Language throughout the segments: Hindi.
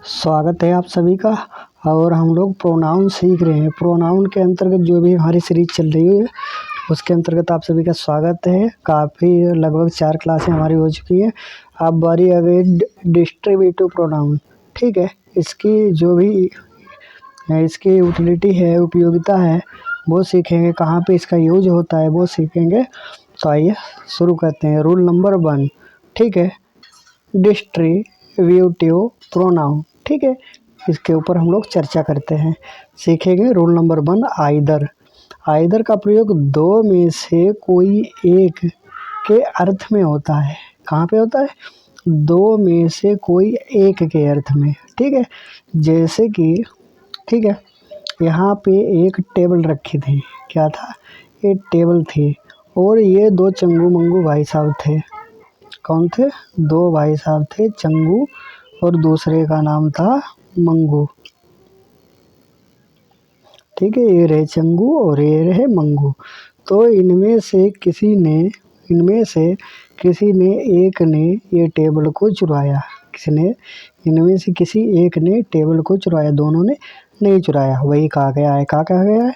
स्वागत है आप सभी का। और हम लोग प्रोनाउन सीख रहे हैं। प्रोनाउन के अंतर्गत जो भी हमारी सीरीज चल रही है उसके अंतर्गत आप सभी का स्वागत है। काफ़ी लगभग 4 क्लासें हमारी हो चुकी हैं। अब बारी आ गई डिस्ट्रीब्यूटिव प्रोनाउन। ठीक है, इसकी जो भी इसकी यूटिलिटी है, उपयोगिता है, वो सीखेंगे। कहाँ पे इसका यूज होता है वो सीखेंगे। तो आइए शुरू करते हैं। Rule number 1। ठीक है, डिस्ट्रीब्यूटिव प्रोनाउन। ठीक है, इसके ऊपर हम लोग चर्चा करते हैं, सीखेंगे। Rule number 1, either. आइदर का प्रयोग दो में से कोई एक के अर्थ में होता है। कहाँ पे होता है? दो में से कोई एक के अर्थ में। ठीक है, जैसे कि ठीक है, यहाँ पे एक टेबल रखी थी। क्या था? एक टेबल थी और ये दो चंगू मंगू भाई साहब थे। कौन थे? दो भाई साहब थे, चंगू और दूसरे का नाम था मंगू। ठीक है, ये रहे चंगू और ये रहे मंगू। तो इनमें से किसी ने एक ने ये टेबल को चुराया। इनमें से किसी एक ने टेबल को चुराया, दोनों ने नहीं चुराया। वही कहा गया है। कहा गया है?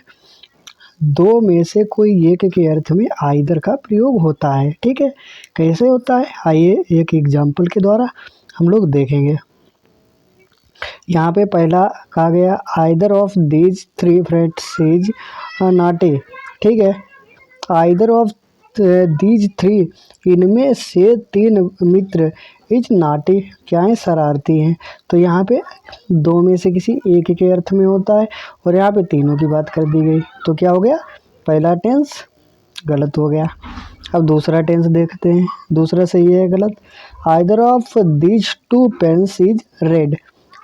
दो में से कोई एक के अर्थ में आइदर का प्रयोग होता है। ठीक है, कैसे होता है आइए एक एग्जाम्पल के द्वारा हम लोग देखेंगे। यहाँ पे पहला कहा गया, either of these 3 friends is naughty. ठीक है, आइदर ऑफ दीज 3, इनमें से 3 मित्र इज नॉटी, क्या है? शरारती हैं। तो यहाँ पे दो में से किसी एक के अर्थ में होता है और यहाँ पे तीनों की बात कर दी गई। तो क्या हो गया? पहला टेंस गलत हो गया। अब दूसरा टेंस देखते हैं। दूसरा सही है गलत? Either of these 2 pens is red.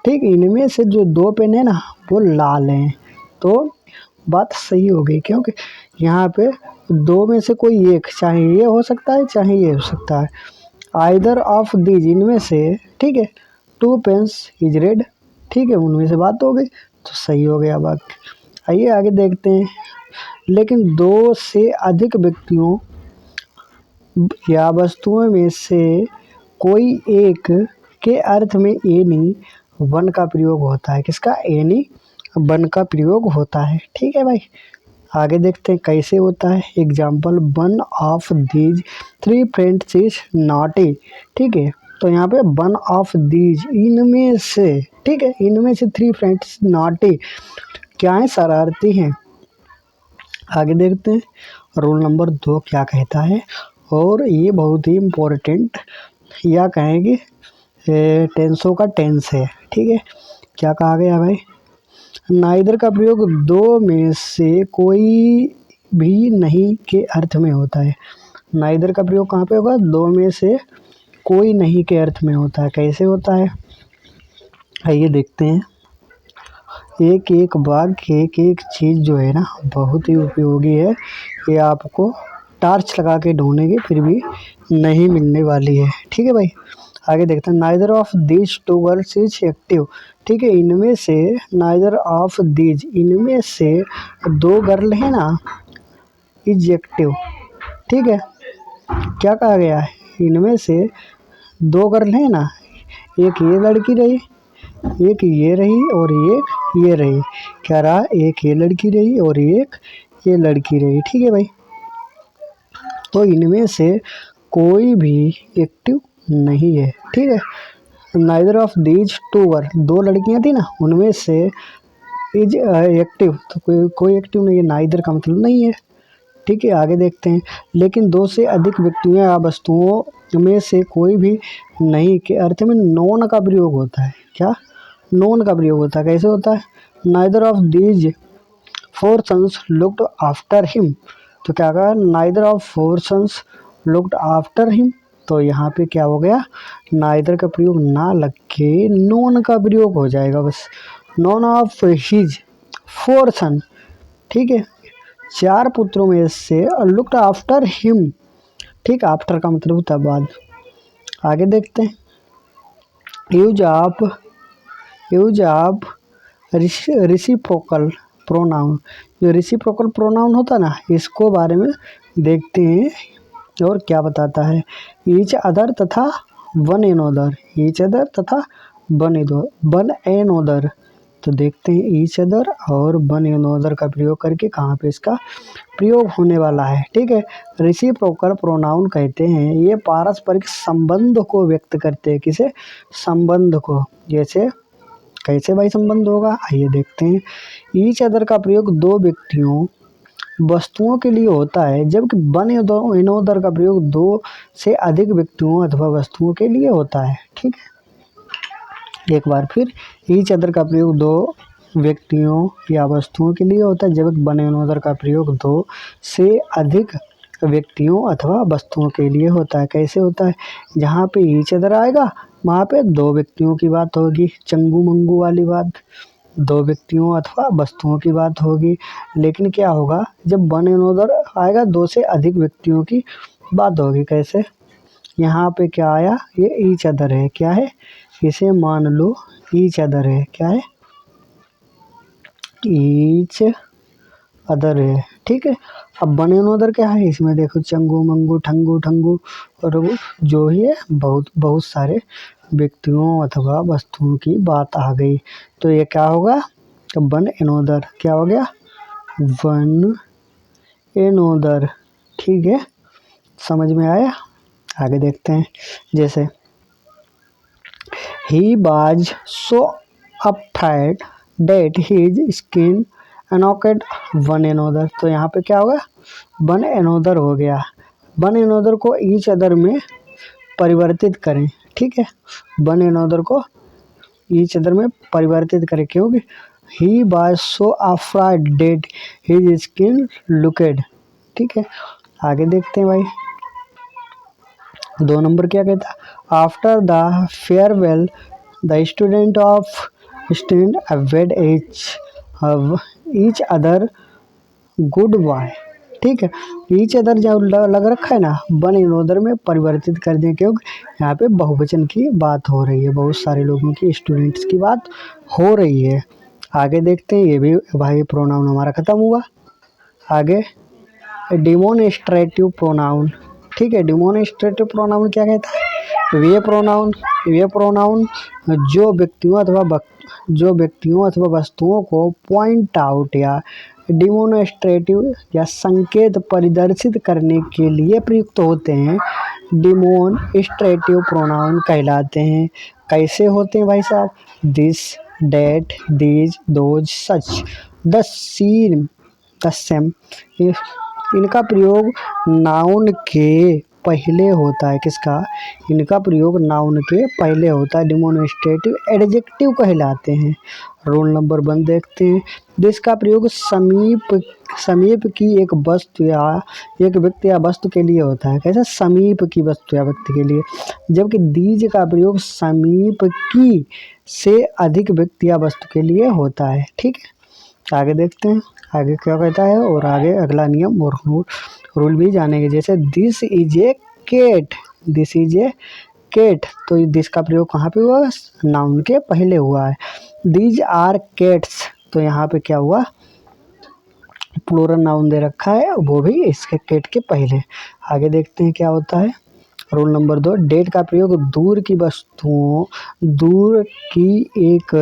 ठीक, इनमें से जो 2 पेन है ना वो लाल हैं। तो बात सही हो गई, क्योंकि यहाँ पे दो में से कोई एक, चाहे ये हो सकता है चाहे ये हो सकता है। आइदर ऑफ दीज, इनमें से, ठीक है, 2 पेन्स इज रेड। ठीक है, उनमें से बात हो गई तो सही हो गया बात। आइए आगे देखते हैं। लेकिन 2 से अधिक व्यक्तियों या वस्तुओं में से कोई एक के अर्थ में एनी वन का प्रयोग होता है। किसका? एनी वन का प्रयोग होता है। ठीक है भाई, आगे देखते हैं कैसे होता है। Example, 1 of these 3 friends is naughty. ठीक है, तो यहाँ पे 1 ऑफ दीज, इनमें से, ठीक है, इनमें से 3 फ्रेंड्स नॉटी, क्या है? शरारती हैं। आगे देखते हैं रूल नंबर 2 क्या कहता है। और ये बहुत ही इम्पोर्टेंट या कहेंगे टेंसों का टेंस है। ठीक है, क्या कहा गया भाई? नाइदर का प्रयोग दो में से कोई भी नहीं के अर्थ में होता है। नाइदर का प्रयोग कहाँ पे होगा? दो में से कोई नहीं के अर्थ में होता है। कैसे होता है आइए देखते हैं। एक एक वाक्य, एक एक चीज़ जो है ना बहुत ही उपयोगी है। ये आपको टार्च लगा के ढूंढेंगे फिर भी नहीं मिलने वाली है। ठीक है भाई, आगे देखते हैं। Neither of these 2 girls is active. ठीक है, इनमें से, नाइदर ऑफ दीज, इनमें से 2 गर्ल है ना, इज एक्टिव। ठीक है, क्या कहा गया है? इनमें से 2 गर्ल है ना, एक ये लड़की रही, एक ये रही और एक ये रही। क्या रहा? एक ये लड़की रही और एक ये लड़की रही। ठीक है भाई, तो इनमें से कोई भी एक्टिव नहीं है। ठीक है, नाइदर ऑफ दीज 2 गर्ल, 2 लड़कियां थी ना, उनमें से इज एक्टिव, तो कोई एक्टिव नहीं है। नाइदर का मतलब नहीं है। ठीक है, आगे देखते हैं। लेकिन 2 से अधिक व्यक्तियों या वस्तुओं में से कोई भी नहीं के अर्थ में नॉन का प्रयोग होता है। क्या? नॉन का प्रयोग होता है। कैसे होता है? Neither of these 4 sons looked after him. तो क्या कहा? Neither of 4 sons looked after him. तो यहाँ पे क्या हो गया? नाइदर का प्रयोग ना लग के नॉन का प्रयोग हो जाएगा बस। नॉन ऑफ हिज 4 सन। ठीक है, 4 पुत्रों में से लुक्ड आफ्टर हिम। ठीक, आफ्टर का मतलब होता है बाद। आगे देखते हैं। Use of reciprocal pronoun. जो रिसिप्रोकल प्रोनाउन होता है ना, इसको बारे में देखते हैं और क्या बताता है। ईच अदर तथा वन एनोदर, ईच अदर तथा वन एन अदर। तो देखते हैं ईच अदर और वन एन अदर का प्रयोग करके कहाँ पे इसका प्रयोग होने वाला है। ठीक है, रेसिप्रोकल प्रोनाउन कहते हैं ये पारस्परिक संबंध को व्यक्त करते हैं। किसे? संबंध को। जैसे कैसे भाई संबंध होगा, आइए देखते हैं। ईच अदर का प्रयोग दो व्यक्तियों वस्तुओं के लिए होता है, जबकि वन एन अदर का प्रयोग दो से अधिक व्यक्तियों अथवा वस्तुओं के लिए होता है। ठीक है, एक बार फिर, ईच अदर का प्रयोग दो व्यक्तियों या वस्तुओं के लिए होता है, जबकि वन एन अदर का प्रयोग दो से अधिक व्यक्तियों अथवा वस्तुओं के लिए होता है। कैसे होता है? जहाँ पे ईच अदर आएगा वहाँ पे दो व्यक्तियों की बात होगी, चंगू मंगू वाली बात, दो व्यक्तियों अथवा वस्तुओं की बात होगी। लेकिन क्या होगा, जब वन एन अदर आएगा दो से अधिक व्यक्तियों की बात होगी। कैसे? यहाँ पे क्या आया, ये ईच अदर है। क्या है? इसे मान लो ईच अदर है। क्या है? ईच अदर है। ठीक है, अब वन एन अदर क्या है, इसमें देखो चंगू मंगू ठंगू ठंगू और जो ही है बहुत बहुत सारे व्यक्तियों अथवा वस्तुओं की बात आ गई। तो ये क्या होगा, वन एन अदर। क्या हो गया? One another. ठीक है, समझ में आया? आगे देखते हैं। जैसे he was so uptight that his skin knocked one another। तो यहाँ पे क्या होगा, वन another हो गया। वन another को each other में परिवर्तित करें। ठीक है, वन another को each other में परिवर्तित करें, क्योंकि he was so afraid that his skin looked। ठीक है, आगे देखते हैं भाई। 2 नंबर क्या कहता है? After the farewell the student of student awed each other goodbye. ठीक है, ईच अदर जब लग रखा है ना, वन एन अदर में परिवर्तित कर दें, क्योंकि यहाँ पे बहुवचन की बात हो रही है, बहुत सारे लोगों की, स्टूडेंट्स की बात हो रही है। आगे देखते हैं। ये भी भाई प्रोनाउन हमारा खत्म हुआ। आगे डिमोन्स्ट्रेटिव प्रोनाउन। ठीक है, डिमोन्स्ट्रेटिव प्रोनाउन क्या कहता है? वे प्रोनाउन जो व्यक्तियों अथवा वस्तुओं को पॉइंट आउट या डिमोन्स्ट्रेटिव या संकेत परिदर्शित करने के लिए प्रयुक्त होते हैं, डिमोन्स्ट्रेटिव प्रोनाउन कहलाते हैं। कैसे होते हैं भाई साहब? This, that, these, those, such, the same, the same. इनका प्रयोग नाउन के पहले होता है। किसका? इनका प्रयोग नाउन के पहले होता है। डिमोन्स्ट्रेटिव एडजेक्टिव कहलाते हैं। रोल नंबर 1 देखते हैं। दिस का प्रयोग समीप की एक वस्तु या एक व्यक्ति या वस्तु के लिए होता है। कैसे? समीप की वस्तु या व्यक्ति के लिए। जबकि दीज का प्रयोग समीप की से अधिक व्यक्ति या वस्तु के लिए होता है। ठीक है, आगे देखते हैं आगे क्या कहता है, और आगे अगला नियम और रूल भी जानेंगे। जैसे this is a cat, this is a cat, तो दिस का प्रयोग कहाँ पे हुआ? नाउन के पहले हुआ है। दीज आर कैट्स, तो यहाँ पे क्या हुआ? प्लूरल नाउन दे रखा है, वो भी इसके कैट के पहले। आगे देखते हैं क्या होता है। रोल नंबर 2, डेट का प्रयोग दूर की वस्तुओं, दूर की एक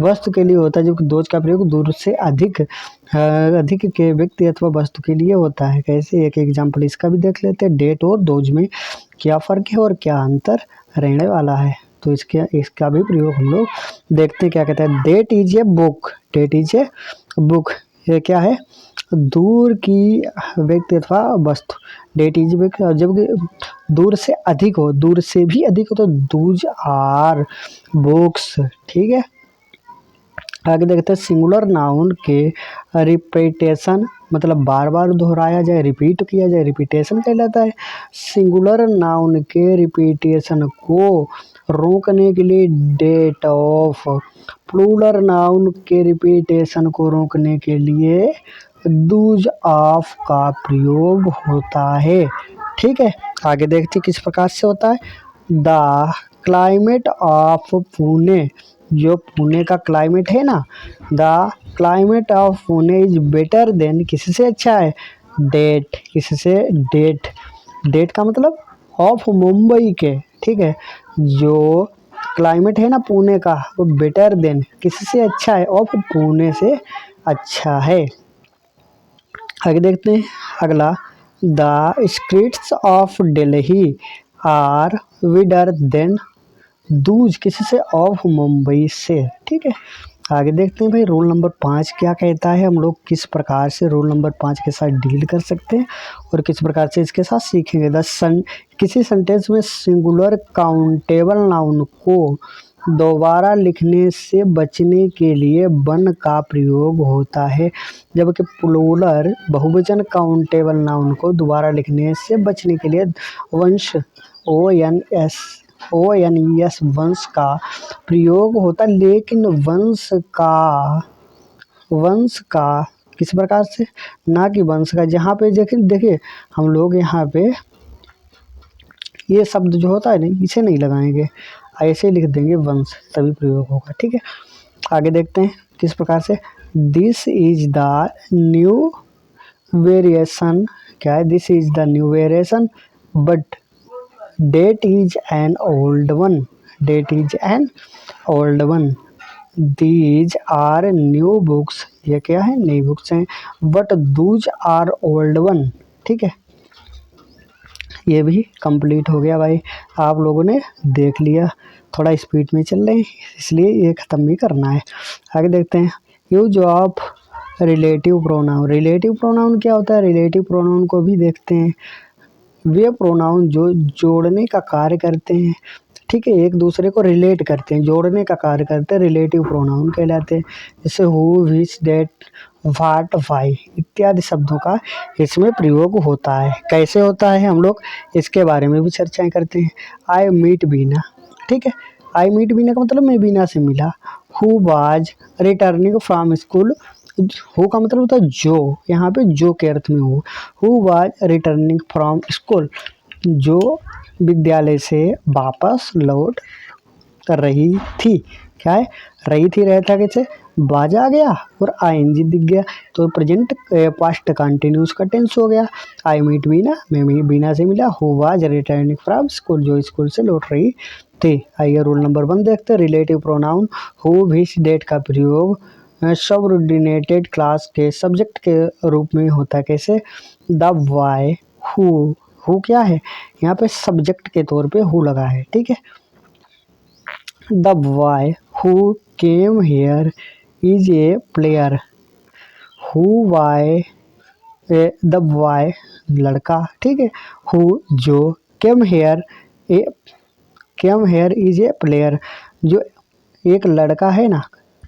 वस्तु के लिए होता है, जबकि दोज का प्रयोग दूर से अधिक के व्यक्ति अथवा वस्तु के लिए होता है। कैसे? एक एग्जांपल इसका भी देख लेते हैं। डेट और दोज में क्या फ़र्क है और क्या अंतर रहने वाला है, तो इसका भी प्रयोग हम लोग देखते हैं। क्या कहता है? That is a book, that is a book, ये क्या है? दूर की व्यक्ति अथवा वस्तु, डेट इज बुक। जब दूर से अधिक हो, दूर से भी अधिक हो, तो दूज आर बुक्स। ठीक है, आगे देखते हैं। सिंगुलर नाउन के रिपीटेशन, मतलब बार बार दोहराया जाए, रिपीट किया जाए, रिपीटेशन कहलाता है। सिंगुलर नाउन के रिपीटेशन को रोकने के लिए डेट ऑफ, प्लूरल नाउन के रिपीटेशन को रोकने के लिए डूज ऑफ का प्रयोग होता है। ठीक है, आगे देखते हैं किस प्रकार से होता है। द क्लाइमेट ऑफ पुणे, जो पुणे का क्लाइमेट है ना, the climate of Pune is better than, किससे अच्छा है? डेट, किससे? डेट, डेट का मतलब ऑफ मुंबई के। ठीक है, जो क्लाइमेट है ना पुणे का, वो बेटर देन किससे अच्छा है, ऑफ पुणे से अच्छा है। आगे देखते हैं अगला, the streets of Delhi are wider than those किससे, ऑफ मुंबई से। ठीक है, आगे देखते हैं भाई रोल नंबर 5 क्या कहता है, हम लोग किस प्रकार से रोल नंबर 5 के साथ डील कर सकते हैं और किस प्रकार से इसके साथ सीखेंगे। किसी सेंटेंस में सिंगुलर काउंटेबल नाउन को दोबारा लिखने से बचने के लिए वन का प्रयोग होता है, जबकि प्लूरल बहुवचन काउंटेबल नाउन को दोबारा लिखने से बचने के लिए वंश ONES वंश का प्रयोग होता है। लेकिन वंश का किस प्रकार से, ना कि वंश का। जहाँ पे देखिए हम लोग यहाँ पे ये शब्द जो होता है ना इसे नहीं लगाएंगे, ऐसे लिख देंगे वंश, तभी प्रयोग होगा। ठीक है, आगे देखते हैं किस प्रकार से, this is the new variation, क्या है, this is the new variation but that is an old one, that is an old one. These are new books, ये क्या है, नई बुक्स हैं, but those are old one. ठीक है, ये भी कंप्लीट हो गया भाई, आप लोगों ने देख लिया। थोड़ा स्पीड में चल रहे हैं इसलिए ये ख़त्म भी करना है। आगे देखते हैं, use of relative pronoun. Relative pronoun क्या होता है, रिलेटिव प्रोनाउन को भी देखते हैं। वे प्रोनाउन जो जोड़ने का कार्य करते हैं, ठीक है, एक दूसरे को रिलेट करते हैं, जोड़ने का कार्य करते हैं, रिलेटिव प्रोनाउन कहलाते हैं। जैसे who, which, that, what, why इत्यादि शब्दों का इसमें प्रयोग होता है। कैसे होता है हम लोग इसके बारे में भी चर्चाएं करते हैं। आई मीट बीना, ठीक है, आई मीट बीना का मतलब मैं बीना से मिला। Who was returning from school, who का मतलब होता है जो, यहाँ पे जो के अर्थ में who was returning from school, जो विद्यालय से वापस लौट कर रही थी। क्या है, रही थी, रहता कैसे, बाज आ गया और आईएनजी दिख गया तो प्रेजेंट पास्ट कंटिन्यूस का टेंस हो गया। आई मीट बीना, मैं बीना से मिला। Who was returning from school, जो स्कूल से लौट रही थी। आइए रूल नंबर 1 देखते हैं, relative pronoun who, which, that का प्रयोग सबऑर्डिनेटेड क्लास के सब्जेक्ट के रूप में होता है। कैसे, द, वाई, हु क्या है, यहाँ पे सब्जेक्ट के तौर पे हु लगा है। ठीक है, the boy who came here is a player. Who Y, the boy लड़का, ठीक है, हु जो, came here is a player, जो एक लड़का है ना,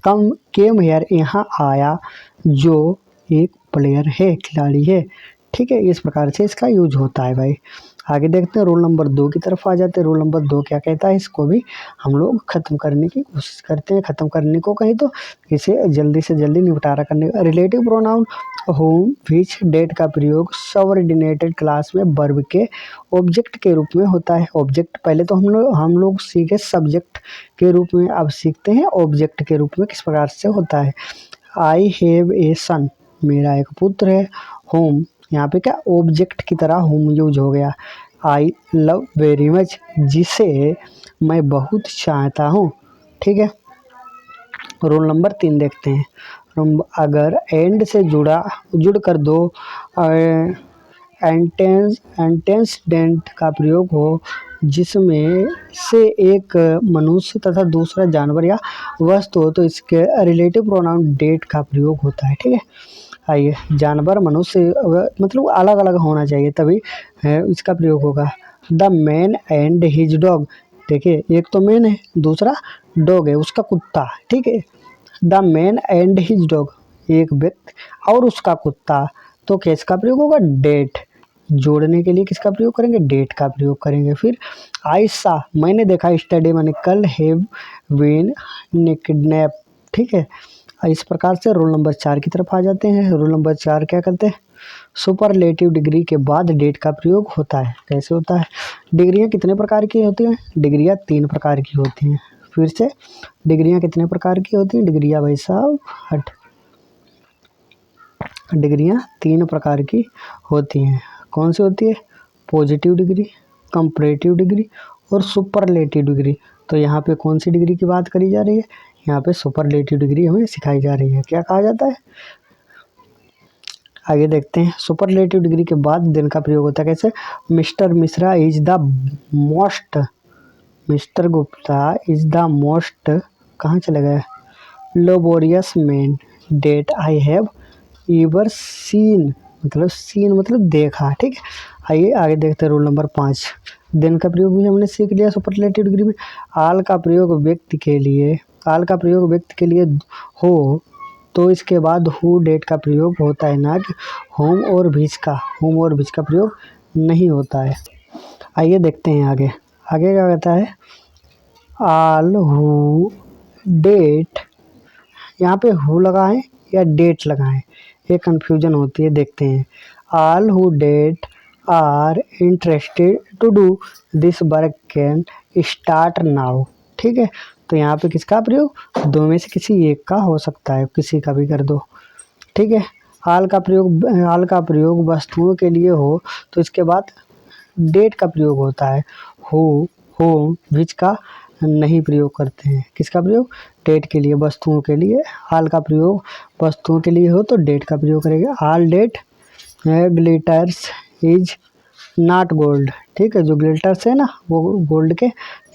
केम हेयर यहाँ आया, जो एक प्लेयर है, खिलाड़ी है। ठीक है, इस प्रकार से इसका यूज होता है भाई। आगे देखते हैं, रोल नंबर 2 की तरफ आ जाते हैं। रोल नंबर 2 क्या कहता है, इसको भी हम लोग खत्म करने की कोशिश करते हैं। खत्म करने को कहीं तो इसे जल्दी से जल्दी निपटारा करने का। Relative pronoun home, which, that का प्रयोग सबऑर्डिनेटेड क्लास में वर्ब के ऑब्जेक्ट के रूप में होता है। ऑब्जेक्ट पहले तो हम लोग सीखे सब्जेक्ट के रूप में, अब सीखते हैं ऑब्जेक्ट के रूप में किस प्रकार से होता है। आई हैव ए सन, मेरा एक पुत्र है। होम, यहाँ पे क्या ऑब्जेक्ट की तरह होम यूज हो गया। आई लव वेरी मच, जिसे मैं बहुत चाहता हूँ। ठीक है, रोल नंबर 3 देखते हैं। अगर एंड से जुड़ कर दो एंटेंसडेंट का प्रयोग हो, जिसमें से एक मनुष्य तथा दूसरा जानवर या वस्तु हो, तो इसके रिलेटिव प्रोनाउन डेट का प्रयोग होता है। ठीक है, आइए, जानवर मनुष्य मतलब अलग अलग होना चाहिए तभी इसका प्रयोग होगा। The man and his dog, देखिए एक तो मैन है, दूसरा डॉग है, उसका कुत्ता। ठीक है, the man and his dog, एक व्यक्ति और उसका कुत्ता, तो किसका प्रयोग होगा, डेट। जोड़ने के लिए किसका प्रयोग करेंगे, डेट का प्रयोग करेंगे। फिर आई सा, मैंने देखा, स्टडी मैंने कल, हैव बीन किडनैप। ठीक है, इस प्रकार से रोल नंबर 4 की तरफ आ जाते हैं। रोल नंबर 4 क्या करते हैं, सुपरलेटिव डिग्री के बाद डेट का प्रयोग होता है। कैसे होता है, डिग्रियां कितने प्रकार की होती हैं, डिग्रियां 3 प्रकार की होती हैं। फिर से डिग्रियां कितने प्रकार की होती हैं, डिग्रियां भाई साहब डिग्रियां 3 प्रकार की होती हैं। कौन सी होती है, पॉजिटिव डिग्री, कंपैरेटिव डिग्री और सुपरलेटिव डिग्री। तो यहाँ पे कौन सी डिग्री की बात करी जा रही है? यहाँ पे सुपरलेटिव डिग्री हमें सिखाई जा रही है। क्या कहा जाता है? आगे देखते हैं। सुपरलेटिव डिग्री के बाद देन का प्रयोग होता है कैसे? Mister Mishra is the most, mister Gupta is the most, कहाँ चले गए? Laborious man that I have ever seen, मतलब सीन मतलब देखा। ठीक है, आइए आगे देखते हैं। रूल नंबर 5, देन का प्रयोग भी हमने सीख लिया सुपरलेटिव डिग्री में। आल का प्रयोग व्यक्ति के लिए, आल का प्रयोग व्यक्ति के लिए हो तो इसके बाद हु डेट का प्रयोग होता है, ना कि होम और विच का, होम और विच का प्रयोग नहीं होता है। आइए देखते हैं आगे। आगे क्या कहता है? आल हु डेट, यहाँ पे हु लगाएं या डेट लगाएं, ये कन्फ्यूजन होती है। देखते हैं। All who that are interested to do this work can start now. ठीक है, तो यहाँ पे किसका प्रयोग? दो में से किसी एक का हो सकता है, किसी का भी कर दो। ठीक है, आल का प्रयोग वस्तुओं के लिए हो तो इसके बाद डेट का प्रयोग होता है। हु, होम, विच का नहीं प्रयोग करते हैं। किसका प्रयोग? डेट के लिए, वस्तुओं के लिए। आल का प्रयोग वस्तुओं के लिए हो तो डेट का प्रयोग करेंगे। All that glitters is not gold. ठीक है, जो ग्लिटर्स है ना वो गोल्ड के,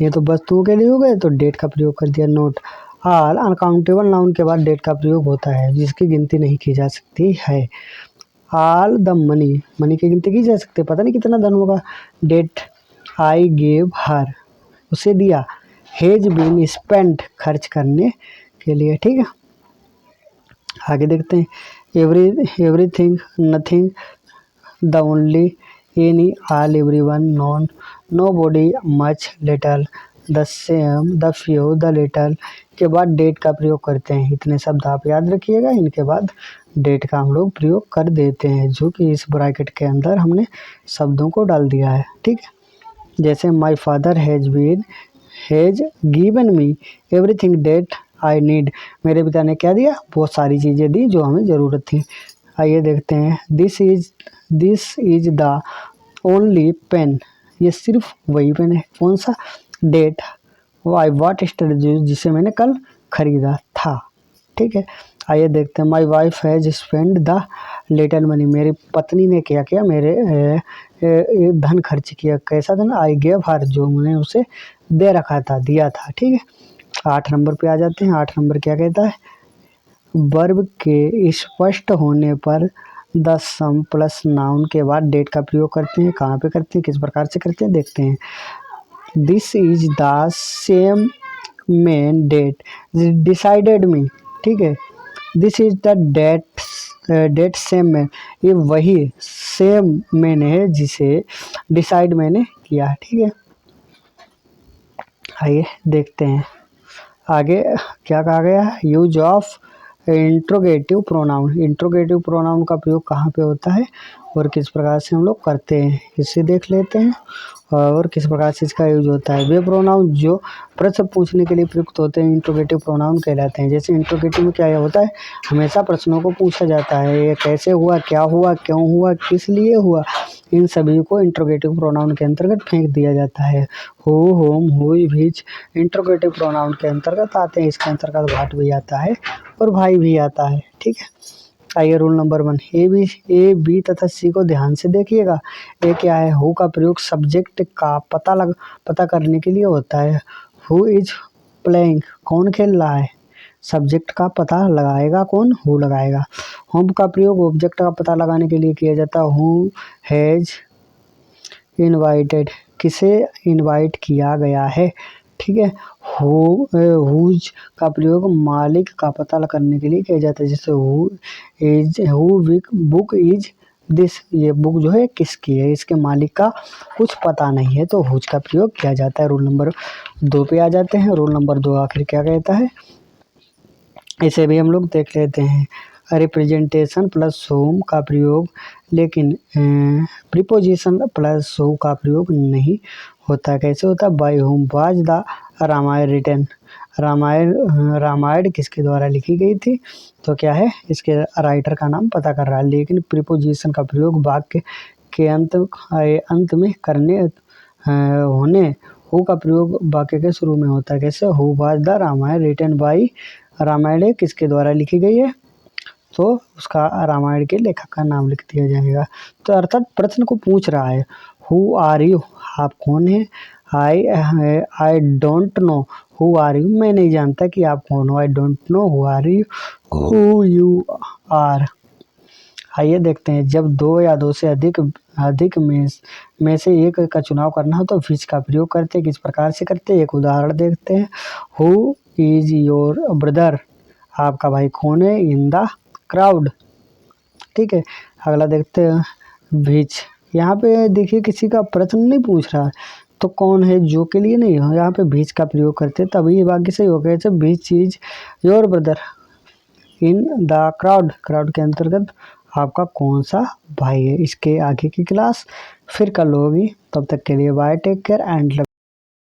ये तो वस्तुओं के लिए हो गए तो डेट का प्रयोग कर दिया। नोट, आल अनकाउंटेबल नाउन के बाद डेट का प्रयोग होता है जिसकी गिनती नहीं की जा सकती है। आल द मनी, मनी की गिनती की जा सकती है, पता नहीं कितना धन होगा। डेट आई गेव हर, उसे दिया। हैज बीन स्पेंट, खर्च करने के लिए। ठीक है, आगे देखते हैं। Everything, nothing, the only, any, all, everyone, non, nobody, much, little, the same, the few, the little के बाद डेट का प्रयोग करते हैं। इतने शब्द आप याद रखिएगा, इनके बाद डेट का हम लोग प्रयोग कर देते हैं, जो कि इस ब्रैकेट के अंदर हमने शब्दों को डाल दिया है। ठीक है, जैसे my father has given me everything that I need, मेरे पिता ने क्या दिया? बहुत सारी चीज़ें दी जो हमें ज़रूरत थी। आइए देखते हैं। This is the only pen, ये सिर्फ वही पेन है। कौन सा? डेट आई बॉट यस्टरडे, जिसे मैंने कल खरीदा था। ठीक है, आइए देखते हैं। My wife has spend the little money, मेरी पत्नी ने क्या किया? मेरे धन खर्च किया। कैसा धन? आई गेव हर, जो मैंने उसे दे रखा था, दिया था। ठीक है, 8 नंबर पे आ जाते हैं। 8 नंबर क्या कहता है? वर्ब के स्पष्ट होने पर द सम प्लस नाउन के बाद डेट का प्रयोग करते हैं। कहाँ पे करते हैं, किस प्रकार से करते हैं, देखते हैं। This is the same man that decided me. ठीक है, this is the that same man, ये वही सेम मैन है जिसे डिसाइड मैंने किया। ठीक है, आइए देखते हैं आगे क्या कहा गया है। Use of interrogative pronoun, interrogative pronoun का प्रयोग कहाँ पे होता है और किस प्रकार से हम लोग करते हैं, इसे देख लेते हैं। और किस प्रकार से इसका यूज होता है। वे प्रोनाउन जो प्रश्न पूछने के लिए प्रयुक्त होते हैं इंट्रोगेटिव प्रोनाउन कहलाते हैं। जैसे इंट्रोगेटिव में क्या होता है? हमेशा प्रश्नों को पूछा जाता है, ये कैसे हुआ, क्या हुआ, क्यों हुआ, किस लिए हुआ, इन सभी को इंट्रोगेटिव प्रोनाउन के अंतर्गत फेंक दिया जाता है। हु, होम, हुई, व्हिच इंट्रोगेटिव प्रोनाउन के अंतर्गत आते हैं। इसके अंतर्गत व्हाट भी आता है और भाई भी आता है। ठीक है, आइए रूल नंबर 1, ए बी तथा सी को ध्यान से देखिएगा। ए क्या है? हु का प्रयोग सब्जेक्ट का पता करने के लिए होता है। हु इज प्लेइंग, कौन खेल रहा है? सब्जेक्ट का पता लगाएगा कौन? हु लगाएगा। होम का प्रयोग ऑब्जेक्ट का पता लगाने के लिए किया जाता है। हु हैज इनवाइटेड, किसे इनवाइट किया गया है। ठीक है, हुज का प्रयोग मालिक का पता करने के लिए किया जाता है। जैसे बुक इज दिस, ये बुक जो है किसकी है, इसके मालिक का कुछ पता नहीं है, तो हुज का प्रयोग किया जाता है। रूल नंबर 2 पे आ जाते हैं। रूल नंबर 2 आखिर क्या कहता है, इसे भी हम लोग देख लेते हैं। रिप्रेजेंटेशन प्लस होम का प्रयोग, लेकिन प्रीपोजिशन प्लस हु का प्रयोग नहीं होता। कैसे होता? By whom was the Ramayana written, Ramayana किसके द्वारा लिखी गई थी? तो क्या है, इसके राइटर का नाम पता कर रहा है। लेकिन प्रीपोजिशन का प्रयोग वाक्य के अंत में करने होने हु का प्रयोग वाक्य के शुरू में होता है। कैसे? Who was the Ramayana written by, Ramayana किसके द्वारा लिखी गई है, तो उसका रामायण के लेखक का नाम लिख दिया जाएगा। तो अर्थात प्रश्न को पूछ रहा है, हु आर यू, आप कौन है। I don't know who are you, मैं नहीं जानता कि आप कौन हो। I don't know who are you, who you are. आइए देखते हैं, जब दो या दो से अधिक में से एक का चुनाव करना हो तो विच का प्रयोग करते हैं। किस प्रकार से करते हैं, एक उदाहरण देखते हैं। हु इज योर ब्रदर, आपका भाई कौन है, इन द क्राउड। ठीक है, अगला देखते हैं विच। यहाँ पे देखिए किसी का प्रश्न नहीं पूछ रहा है, तो कौन है जो के लिए नहीं हो, यहाँ पे विच का प्रयोग करते हैं, तभी ये वाक्य सही हो गया। Which is your brother in the crowd, crowd के अंतर्गत आपका कौन सा भाई है। इसके आगे की क्लास फिर कल होगी, तब तक के लिए बाय, टेक केयर एंड